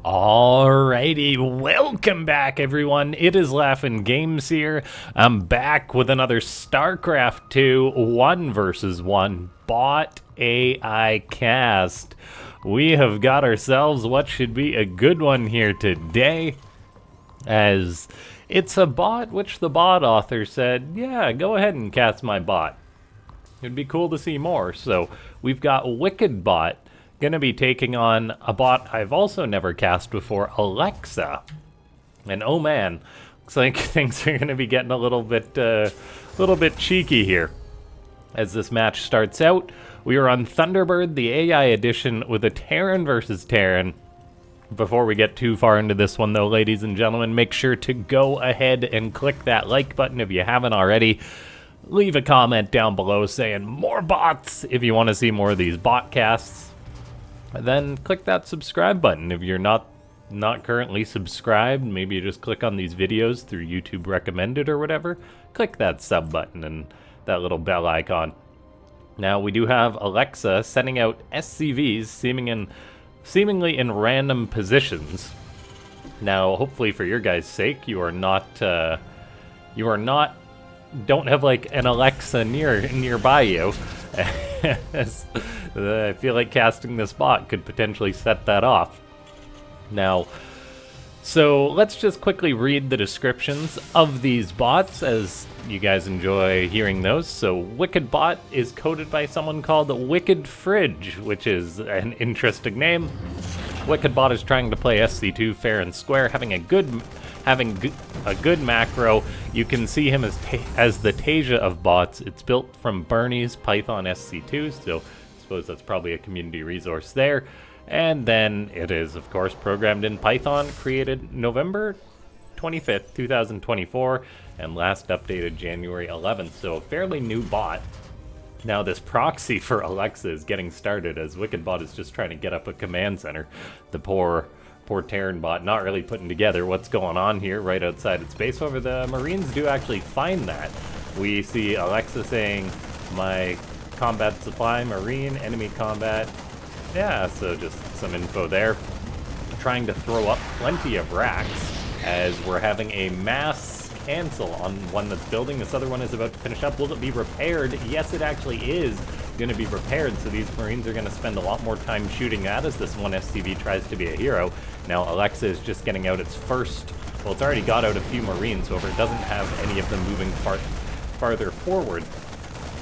Alrighty, welcome back everyone. It is LaughNgamez here. I'm back with another Starcraft 2 1 versus 1 bot AI cast. We have got ourselves what should be a good one here today, as it's a bot which the bot author said, yeah, go ahead and cast my bot. It'd be cool to see more. So we've got WickedBot gonna be taking on a bot I've also never cast before, Alexa. And oh man, looks like things are gonna be getting a little bit cheeky here. As this match starts out, we are on Thunderbird, the AI edition, with a Terran versus Terran. Before we get too far into this one though, ladies and gentlemen, make sure to go ahead and click that like button if you haven't already. Leave a comment down below saying more bots if you want to see more of these bot casts. Then click that subscribe button if you're not currently subscribed. Maybe you just click on these videos through YouTube recommended or whatever. Click that sub button and that little bell icon. Now we do have Alexa sending out SCVs seemingly in random positions. Now hopefully for your guys' sake you are not don't have like an Alexa nearby you. I feel like casting this bot could potentially set that off. Now, so let's just quickly read the descriptions of these bots as you guys enjoy hearing those. So WickedBot is coded by someone called WickedFridge, which is an interesting name. WickedBot is trying to play SC2 fair and square, having a good macro. You can see him as the Tasia of bots. It's built from Bernie's Python SC2, so I suppose that's probably a community resource there. And then it is, of course, programmed in Python, created November 25th, 2024, and last updated January 11th, so a fairly new bot. Now this proxy for Alexa is getting started as WickedBot is just trying to get up a command center. The poor Terran bot not really putting together what's going on here right outside its base. However, the Marines do actually find that. We see Alexa saying, my combat supply, Marine, enemy combat. Yeah, so just some info there. Trying to throw up plenty of racks as we're having a mass cancel on one that's building. This other one is about to finish up. Will it be repaired? Yes, it actually is going to be repaired, so these Marines are going to spend a lot more time shooting at as this one SCV tries to be a hero. Now Alexa is just getting out its first, well, it's already got out a few Marines, however it doesn't have any of them moving farther forward.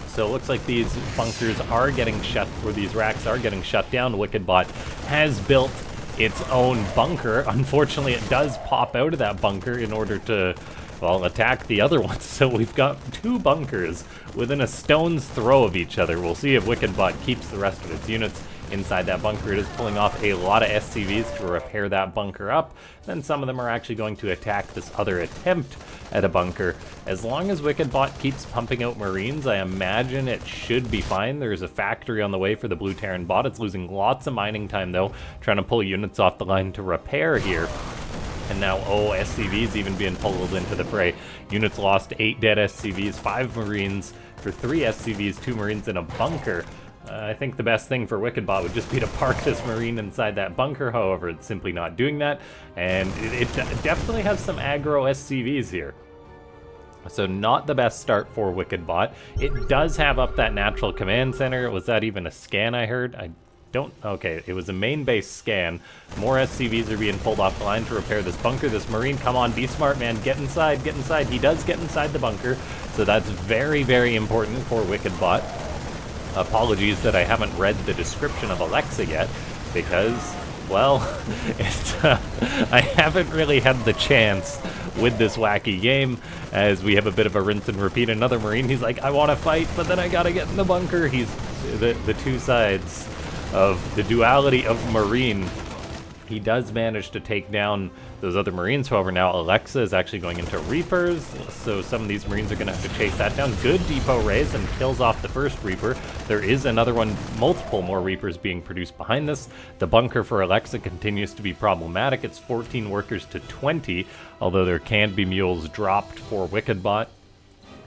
So it looks like these bunkers are getting shut, or these racks are getting shut down. WickedBot has built its own bunker. Unfortunately, it does pop out of that bunker in order to, well, attack the other ones. So we've got two bunkers within a stone's throw of each other. We'll see if WickedBot keeps the rest of its units inside that bunker. It is pulling off a lot of SCVs to repair that bunker up. Then some of them are actually going to attack this other attempt at a bunker. As long as WickedBot keeps pumping out Marines, I imagine it should be fine. There's a factory on the way for the blue Terran bot. It's losing lots of mining time though, trying to pull units off the line to repair here. And now, SCVs even being pulled into the fray. Units lost 8 dead SCVs, 5 Marines for 3 SCVs, 2 Marines in a bunker. I think the best thing for WickedBot would just be to park this Marine inside that bunker. However, it's simply not doing that. And it definitely has some aggro SCVs here. So not the best start for WickedBot. It does have up that natural command center. Was that even a scan I heard? Okay, it was a main base scan. More SCVs are being pulled off the line to repair this bunker. This Marine, come on, be smart, man. Get inside, get inside. He does get inside the bunker. So that's very, very important for WickedBot. Apologies that I haven't read the description of Alexa yet, because, well, I haven't really had the chance with this wacky game, as we have a bit of a rinse and repeat. Another Marine, he's like, I want to fight, but then I gotta get in the bunker. He's the two sides of the duality of Marine. He does manage to take down those other Marines. However, now Alexa is actually going into Reapers, so some of these Marines are going to have to chase that down. Good depot raise and kills off the first Reaper. There is another one, multiple more Reapers being produced behind this. The bunker for Alexa continues to be problematic. It's 14 workers to 20, although there can be mules dropped for WickedBot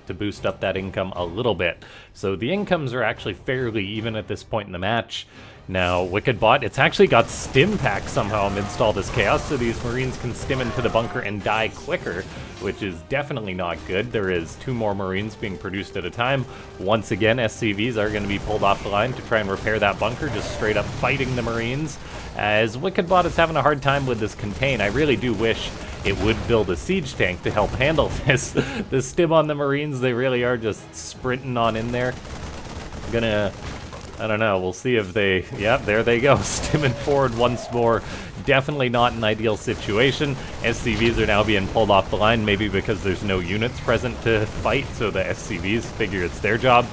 to boost up that income a little bit. So the incomes are actually fairly even at this point in the match. Now, WickedBot, it's actually got stim pack somehow amidst all this chaos, so these Marines can stim into the bunker and die quicker, which is definitely not good. There is 2 more Marines being produced at a time. Once again, SCVs are going to be pulled off the line to try and repair that bunker, just straight up fighting the Marines. As WickedBot is having a hard time with this contain, I really do wish it would build a siege tank to help handle this. The stim on the Marines, they really are just sprinting on in there. I don't know, we'll see if they... Yep, there they go, stimming forward once more. Definitely not an ideal situation. SCVs are now being pulled off the line, maybe because there's no units present to fight, so the SCVs figure it's their job.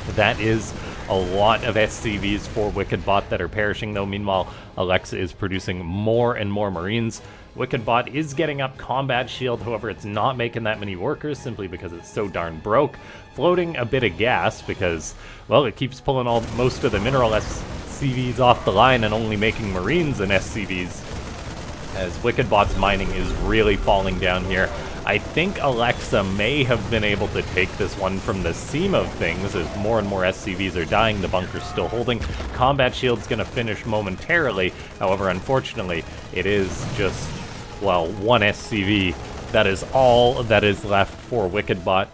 That is a lot of SCVs for WickedBot that are perishing, though. Meanwhile, Alexa is producing more and more Marines. WickedBot is getting up Combat Shield, however, it's not making that many workers simply because it's so darn broke. Floating a bit of gas because, well, it keeps pulling most of the mineral SCVs off the line and only making Marines and SCVs, as WickedBot's mining is really falling down here. I think Alexa may have been able to take this one from the seam of things as more and more SCVs are dying, the bunker's still holding. Combat Shield's gonna finish momentarily, however, unfortunately, it is just, well, 1 SCV. That is all that is left for WickedBot.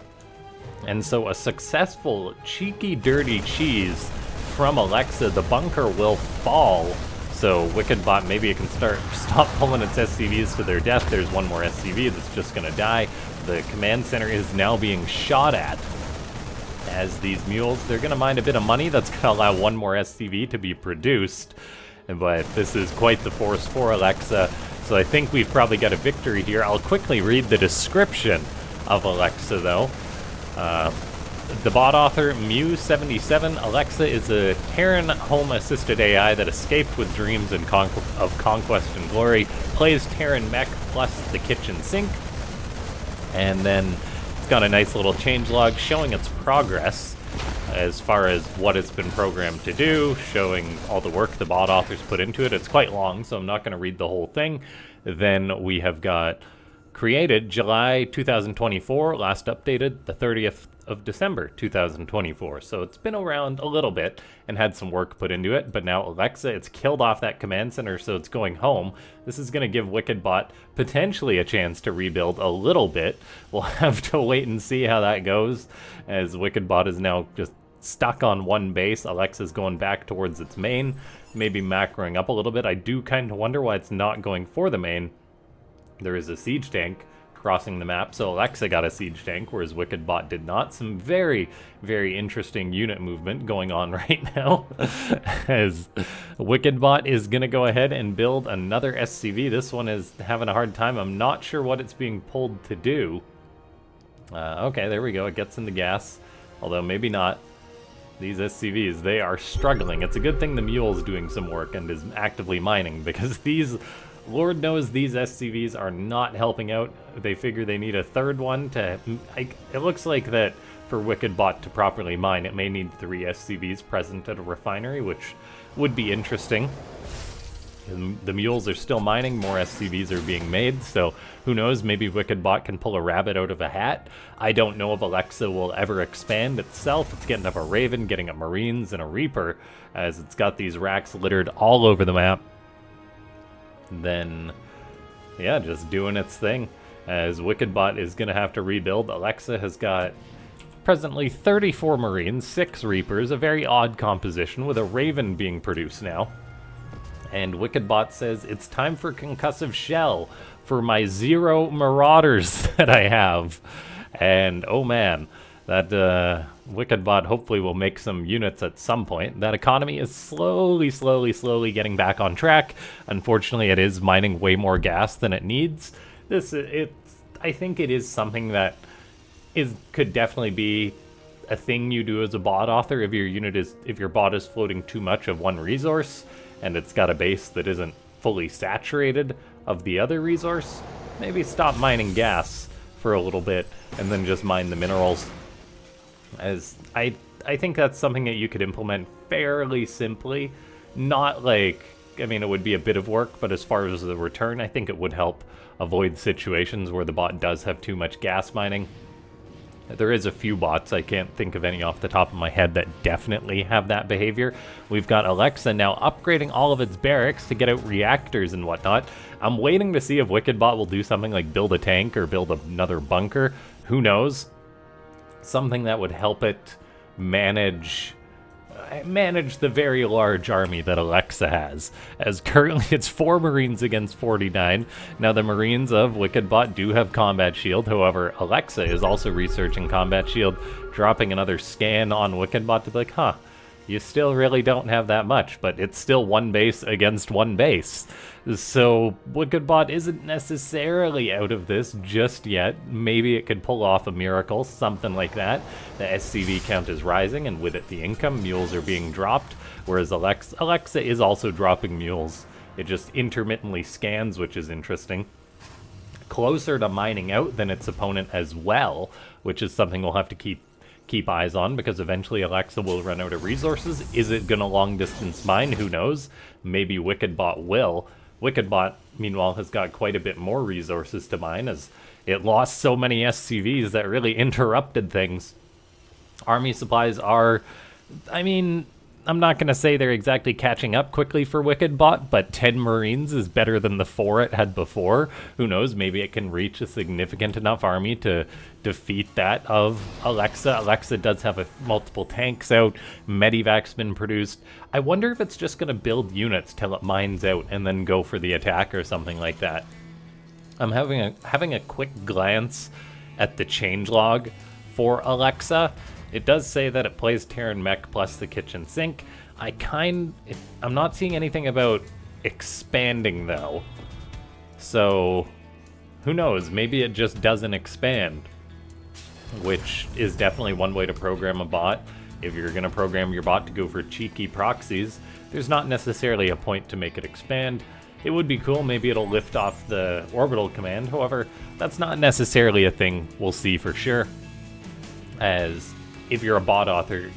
And so a successful cheeky dirty cheese from Alexa, the bunker will fall. So WickedBot, maybe it can stop pulling its SCVs to their death. There's 1 more SCV that's just gonna die. The command center is now being shot at. As these mules, they're gonna mine a bit of money. That's gonna allow 1 more SCV to be produced. But this is quite the force for Alexa. So I think we've probably got a victory here. I'll quickly read the description of Alexa, though. The bot author, Mew77, Alexa is a Terran home-assisted AI that escaped with dreams of conquest and glory, plays Terran mech plus the kitchen sink, and then it's got a nice little changelog showing its progress as far as what it's been programmed to do, showing all the work the bot authors put into it. It's quite long, so I'm not going to read the whole thing. Then we have got created July 2024, last updated the 30th of December 2024. So it's been around a little bit and had some work put into it, but now Alexa, it's killed off that command center, so it's going home. This is going to give WickedBot potentially a chance to rebuild a little bit. We'll have to wait and see how that goes, as WickedBot is now just stuck on 1 base. Alexa's going back towards its main, maybe macroing up a little bit. I do kind of wonder why it's not going for the main. There is a siege tank crossing the map, so Alexa got a siege tank, whereas WickedBot did not. Some very, very interesting unit movement going on right now, as WickedBot is going to go ahead and build another SCV. This one is having a hard time. I'm not sure what it's being pulled to do. Okay, there we go. It gets in the gas, although maybe not. These SCVs, they are struggling. It's a good thing the mule's doing some work and is actively mining, because these... Lord knows these SCVs are not helping out. They figure they need a 3rd one to... it looks like that for WickedBot to properly mine, it may need 3 SCVs present at a refinery, which would be interesting. The mules are still mining, more SCVs are being made, so who knows, maybe WickedBot can pull a rabbit out of a hat. I don't know if Alexa will ever expand itself. It's getting up a Raven, getting up Marines, and a Reaper, as it's got these racks littered all over the map. Then, yeah, just doing its thing, as WickedBot is going to have to rebuild. Alexa has got presently 34 Marines, 6 Reapers, a very odd composition, with a Raven being produced now. And WickedBot says, it's time for concussive shell for my 0 Marauders that I have. And, oh man, that WickedBot hopefully will make some units at some point. That economy is slowly getting back on track. Unfortunately, it is mining way more gas than it needs. I think it is something that could definitely be a thing you do as a bot author if your bot is floating too much of one resource and it's got a base that isn't fully saturated of the other resource. Maybe stop mining gas for a little bit and then just mine the minerals. As I think that's something that you could implement fairly simply. Not like, I mean, it would be a bit of work, but as far as the return, I think it would help avoid situations where the bot does have too much gas mining. There is a few bots, I can't think of any off the top of my head, that definitely have that behavior. We've got Alexa now upgrading all of its barracks to get out reactors and whatnot. I'm waiting to see if WickedBot will do something like build a tank or build another bunker. Who knows? Something that would help it manage the very large army that Alexa has, as currently it's 4 Marines against 49. Now the Marines of WickedBot do have Combat Shield, however Alexa is also researching Combat Shield, dropping another scan on WickedBot to be like, huh, you still really don't have that much, but it's still 1 base against 1 base. So WickedBot isn't necessarily out of this just yet. Maybe it could pull off a miracle, something like that. The SCV count is rising, and with it the income, mules are being dropped, whereas Alexa is also dropping mules. It just intermittently scans, which is interesting. Closer to mining out than its opponent as well, which is something we'll have to keep eyes on, because eventually Alexa will run out of resources. Is it gonna long distance mine? Who knows? Maybe WickedBot will. WickedBot, meanwhile, has got quite a bit more resources to mine, as it lost so many SCVs that really interrupted things. Army supplies are, I mean, I'm not going to say they're exactly catching up quickly for WickedBot, but 10 Marines is better than the 4 it had before. Who knows, maybe it can reach a significant enough army to defeat that of Alexa. Alexa does have multiple tanks out, medevac's been produced. I wonder if it's just going to build units till it mines out and then go for the attack or something like that. I'm having a quick glance at the changelog for Alexa. It does say that it plays Terran Mech plus the kitchen sink. I'm not seeing anything about expanding though. So who knows, maybe it just doesn't expand, which is definitely one way to program a bot. If you're going to program your bot to go for cheeky proxies, there's not necessarily a point to make it expand. It would be cool, maybe it'll lift off the orbital command, however, that's not necessarily a thing we'll see for sure. As if you're a bot author,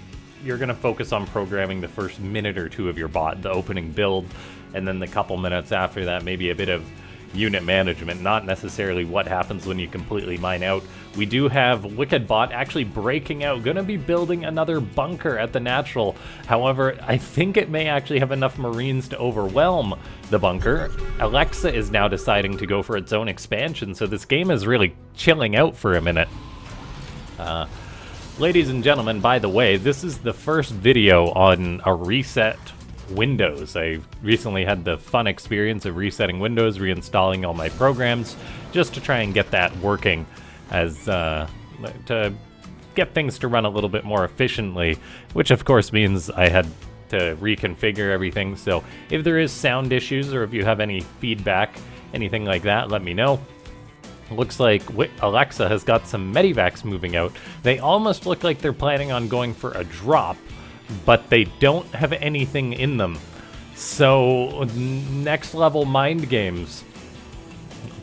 you're going to focus on programming the first minute or 2 of your bot, the opening build, and then the couple minutes after that, maybe a bit of unit management, not necessarily what happens when you completely mine out. We do have WickedBot actually breaking out, going to be building another bunker at the natural. However, I think it may actually have enough Marines to overwhelm the bunker. Alexa is now deciding to go for its own expansion, so this game is really chilling out for a minute. Ladies and gentlemen, by the way, this is the first video on a reset Windows. I recently had the fun experience of resetting Windows, reinstalling all my programs, just to try and get that working, as to get things to run a little bit more efficiently, which of course means I had to reconfigure everything. So if there is sound issues, or if you have any feedback, anything like that, let me know. Looks like Alexa has got some medevacs moving out. They almost look like they're planning on going for a drop, but they don't have anything in them. So next level mind games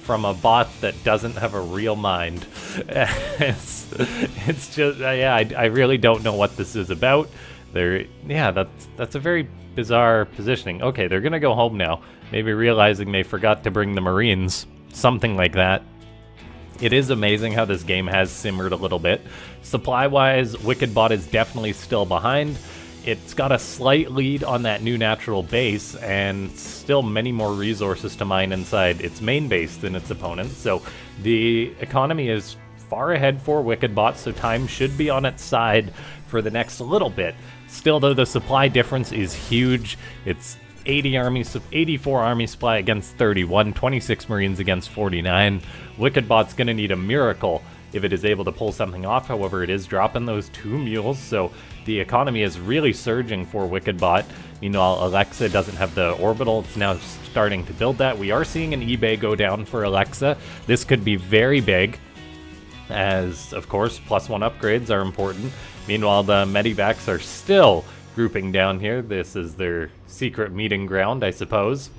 from a bot that doesn't have a real mind. It's just, yeah, I really don't know what this is about. That's a very bizarre positioning. Okay, they're gonna go home now, maybe realizing they forgot to bring the Marines, something like that. It is amazing how this game has simmered a little bit. Supply-wise, WickedBot is definitely still behind. It's got a slight lead on that new natural base, and still many more resources to mine inside its main base than its opponent. So the economy is far ahead for WickedBot, so time should be on its side for the next little bit. Still, though, the supply difference is huge. It's 84 army supply against 31, 26 Marines against 49. WickedBot's going to need a miracle if it is able to pull something off. However, it is dropping those 2 mules, so the economy is really surging for WickedBot. Meanwhile, Alexa doesn't have the orbital. It's now starting to build that. We are seeing an eBay go down for Alexa. This could be very big, as, of course, +1 upgrades are important. Meanwhile, the medevacs are still grouping down here. This is their secret meeting ground, I suppose.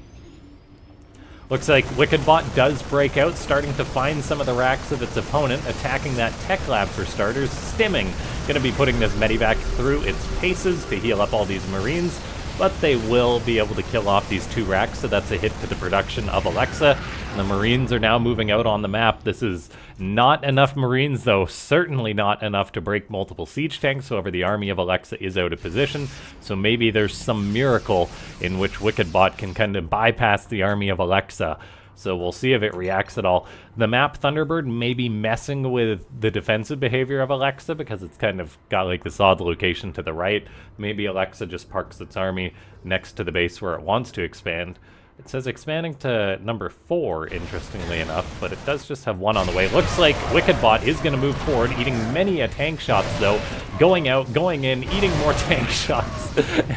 Looks like WickedBot does break out, starting to find some of the racks of its opponent, attacking that tech lab for starters. Stimming, going to be putting this medevac through its paces to heal up all these Marines. but they will be able to kill off these 2 racks, so that's a hit to the production of Alexa. And the Marines are now moving out on the map. This is not enough Marines, though, certainly not enough to break multiple siege tanks. However, the army of Alexa is out of position, so maybe there's some miracle in which WickedBot can kind of bypass the army of Alexa. So we'll see if it reacts at all. The map Thunderbird may be messing with the defensive behavior of Alexa because it's kind of got like this odd location to the right. Maybe Alexa just parks its army next to the base where it wants to expand. It says expanding to number 4, interestingly enough, but it does just have 1 on the way. Looks like WickedBot is going to move forward, eating many a tank shots, though. Going out, going in, eating more tank shots.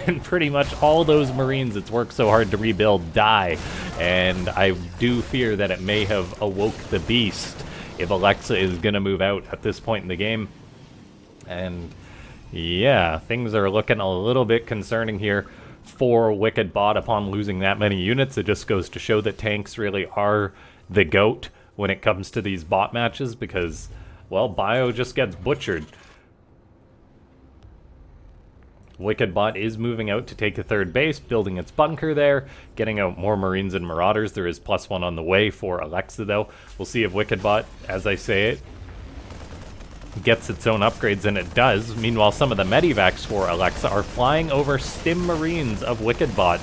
And pretty much all those Marines it's worked so hard to rebuild die. And I do fear that it may have awoke the beast if Alexa is going to move out at this point in the game. And yeah, things are looking a little bit concerning here for WickedBot upon losing that many units. It just goes to show that tanks really are the GOAT when it comes to these bot matches because, well, Bio just gets butchered. WickedBot is moving out to take a 3rd base, building its bunker there, getting out more Marines and Marauders. There is +1 on the way for Alexa, though. We'll see if WickedBot, as I say it, gets its own upgrades, and it does. Meanwhile, some of the Medivacs for Alexa are flying over Stim Marines of WickedBot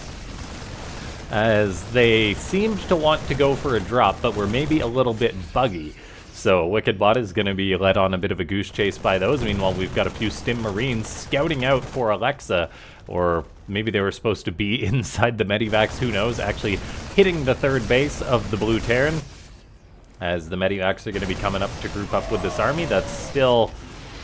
as they seemed to want to go for a drop, but were maybe a little bit buggy. So WickedBot is going to be led on a bit of a goose chase by those. Meanwhile, we've got a few Stim Marines scouting out for Alexa, or maybe they were supposed to be inside the Medivacs, who knows, actually hitting the 3rd base of the Blue Terran, as the Medivacs are going to be coming up to group up with this army. That's still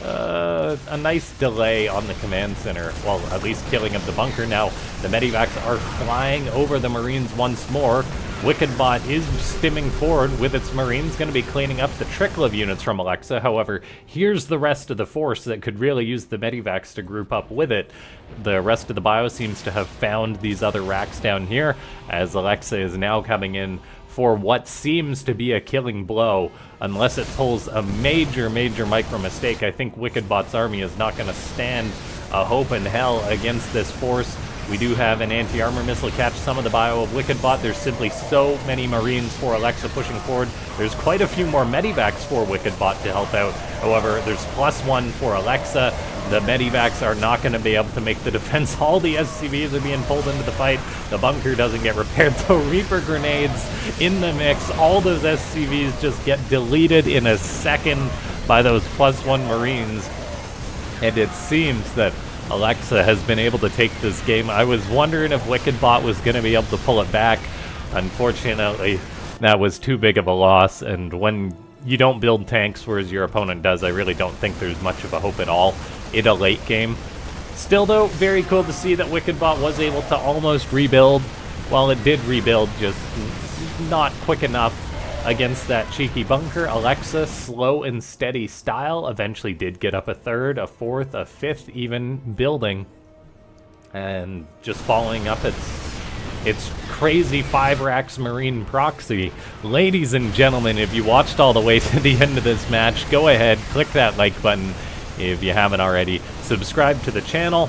a nice delay on the command center, well, at least killing of the bunker. Now, the Medivacs are flying over the Marines once more. WickedBot is stimming forward with its Marines, going to be cleaning up the trickle of units from Alexa. However, here's the rest of the force that could really use the Medivacs to group up with it. The rest of the Bio seems to have found these other racks down here, as Alexa is now coming in for what seems to be a killing blow, unless it pulls a major micro mistake. I think WickedBot's army is not going to stand a hope in hell against this force. We do have an anti-armor missile catch some of the Bio of WickedBot. There's simply so many Marines for Alexa pushing forward. There's quite a few more Medivacs for WickedBot to help out. However, there's +1 for Alexa. The Medivacs are not going to be able to make the defense. All the SCVs are being pulled into the fight. The bunker doesn't get repaired, so Reaper grenades in the mix. All those SCVs just get deleted in a second by those +1 Marines. And it seems that Alexa has been able to take this game. I was wondering if WickedBot was going to be able to pull it back. Unfortunately, that was too big of a loss, and when you don't build tanks whereas your opponent does, I really don't think there's much of a hope at all in a late game. Still, though, very cool to see that WickedBot was able to almost rebuild. While it did rebuild, just not quick enough against that cheeky bunker. Alexa, slow and steady style, eventually did get up a 3rd, a 4th, a 5th even building, and just following up its crazy 5 racks Marine proxy. Ladies and gentlemen, if you watched all the way to the end of this match, go ahead, click that like button if you haven't already. Subscribe to the channel.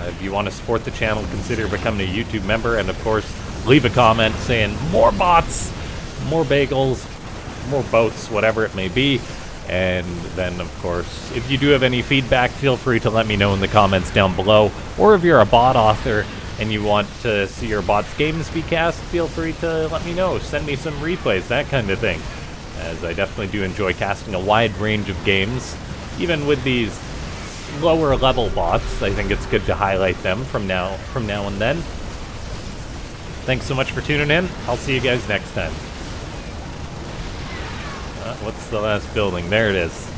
If you want to support the channel, consider becoming a YouTube member, and of course, leave a comment saying more bots, more bagels, more boats, whatever it may be. And then, of course, if you do have any feedback, feel free to let me know in the comments down below. Or if you're a bot author and you want to see your bot's games be cast, feel free to let me know. Send me some replays, that kind of thing, as I definitely do enjoy casting a wide range of games. Even with these lower level bots, I think it's good to highlight them from now and then. Thanks so much for tuning in. I'll see you guys next time. What's the last building? There it is.